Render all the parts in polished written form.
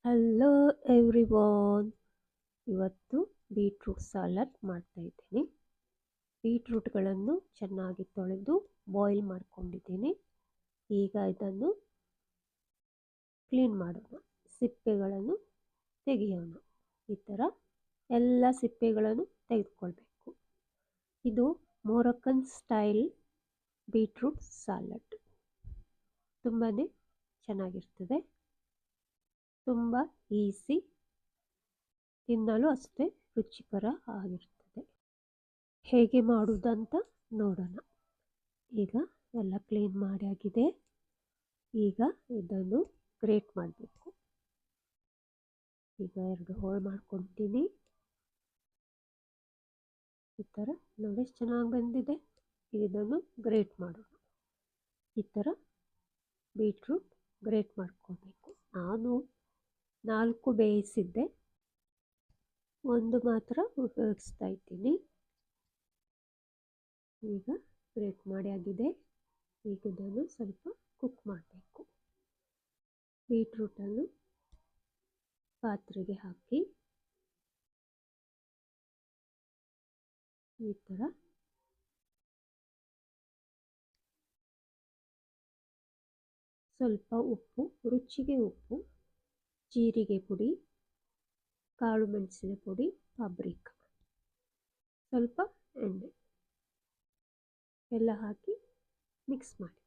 Hello everyone. ಇವತ್ತು beetroot salad ಮಾಡ್ತಾ ಇದ್ದೀನಿ. ಬೀಟ್ರೂಟ್ಗಳನ್ನು ಚೆನ್ನಾಗಿ ತೊಳೆದು ಬಾಯ್ಲ್ ಮಾಡ್ಕೊಂಡಿದ್ದೀನಿ. ಈಗ ಇದನ್ನು ಕ್ಲೀನ್ ಮಾಡೋಣ, ಸಿಪ್ಪೆಗಳನ್ನು ತೆಗೆಯೋಣ. ಈ ಥರ ಎಲ್ಲ ಸಿಪ್ಪೆಗಳನ್ನು ತೆಗೆದುಕೊಳ್ಬೇಕು. ಇದು ಮೊರಕ್ಕನ್ ಸ್ಟೈಲ್ ಬೀಟ್ರೂಟ್ ಸಾಲಡ್. ತುಂಬಾ ಚೆನ್ನಾಗಿರ್ತದೆ, ತುಂಬ ಈಸಿ, ತಿನ್ನಲು ಅಷ್ಟೇ ರುಚಿಕರ ಆಗಿರ್ತದೆ. ಹೇಗೆ ಮಾಡುವುದಂತ ನೋಡೋಣ. ಈಗ ಎಲ್ಲ ಕ್ಲೀನ್ ಮಾಡಿ ಆಗಿದೆ. ಈಗ ಇದನ್ನು ಗ್ರೇಟ್ ಮಾಡಬೇಕು. ಈಗ 2 ಹೋಳು ಮಾಡ್ಕೊತೀನಿ. ಈ ಥರ ನೋಡಿ, ಎಷ್ಟು ಚೆನ್ನಾಗಿ ಬಂದಿದೆ. ಇದನ್ನು ಗ್ರೇಟ್ ಮಾಡೋಣ. ಈ ಥರ ಬೀಟ್ರೂಟ್ ಗ್ರೇಟ್ ಮಾಡ್ಕೊಳ್ಬೇಕು. ನಾನು 4 ಬೇಯಿಸಿದ್ದೆ, 1 ಮಾತ್ರ ಉಪಯೋಗಿಸ್ತಾ ಇದ್ದೀನಿ. ಈಗ ಗ್ರೇಟ್ ಮಾಡಿ ಆಗಿದೆ. ಈಗ ಇದನ್ನು ಸ್ವಲ್ಪ ಕುಕ್ ಮಾಡಬೇಕು. ಬೀಟ್ರೂಟನ್ನು ಪಾತ್ರೆಗೆ ಹಾಕಿ ಈ ಥರ ಸ್ವಲ್ಪ ಉಪ್ಪು, ರುಚಿಗೆ ಉಪ್ಪು, ಜೀರಿಗೆ ಪುಡಿ, ಕಾಳು ಮೆಣಸಿನ ಪುಡಿ, ಪಾಪ್ರಿಕ, ಸ್ವಲ್ಪ ಎಣ್ಣೆ ಎಲ್ಲ ಹಾಕಿ ಮಿಕ್ಸ್ ಮಾಡಿ.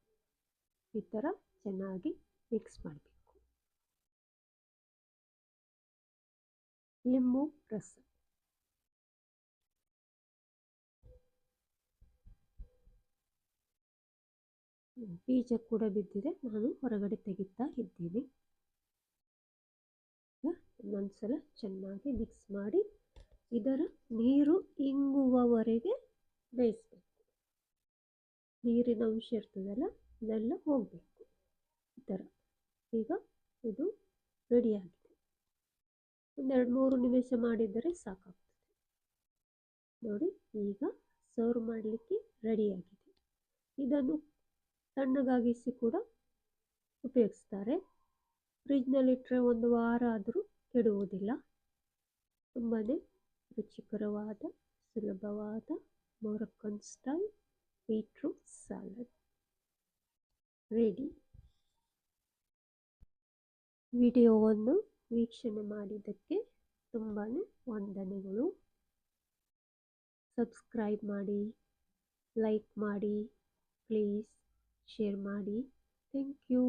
ಈ ಥರ ಚೆನ್ನಾಗಿ ಮಿಕ್ಸ್ ಮಾಡಬೇಕು. ಲಿಂಬು ರಸ, ಬೀಜ ಕೂಡ ಬಿದ್ದಿದೆ, ನಾನು ಹೊರಗಡೆ ತೆಗಿತಾ ಇದ್ದೀನಿ. ಇನ್ನೊಂದ್ಸಲ ಚೆನ್ನಾಗಿ ಮಿಕ್ಸ್ ಮಾಡಿ ಇದರ ನೀರು ಇಂಗುವವರೆಗೆ ಬೇಯಿಸಬೇಕು. ನೀರಿನ ಅಂಶ ಇರ್ತದಲ್ಲ, ಇದೆಲ್ಲ ಹೋಗಬೇಕು. ಈ ಥರ ಈಗ ಇದು ರೆಡಿಯಾಗಿದೆ. 1-2-3 ನಿಮಿಷ ಮಾಡಿದರೆ ಸಾಕಾಗ್ತದೆ. ನೋಡಿ, ಈಗ ಸರ್ವ್ ಮಾಡಲಿಕ್ಕೆ ರೆಡಿಯಾಗಿದೆ. ಇದನ್ನು ತಣ್ಣಗಾಗಿಸಿ ಕೂಡ ಉಪಯೋಗಿಸ್ತಾರೆ. ಫ್ರಿಜ್ನಲ್ಲಿಟ್ಟರೆ 1 ವಾರ ಆದರೂ ಕೆಡುವುದಿಲ್ಲ. ತುಂಬಾ ರುಚಿಕರವಾದ, ಸುಲಭವಾದ Moroccan style beetroot salad ready. ವಿಡಿಯೋವನ್ನು ವೀಕ್ಷಣೆ ಮಾಡಿದ್ದಕ್ಕೆ ತುಂಬಾ ವಂದನೆಗಳು. ಸಬ್ಸ್ಕ್ರೈಬ್ ಮಾಡಿ, ಲೈಕ್ ಮಾಡಿ, ಪ್ಲೀಸ್ ಶೇರ್ ಮಾಡಿ. Thank you.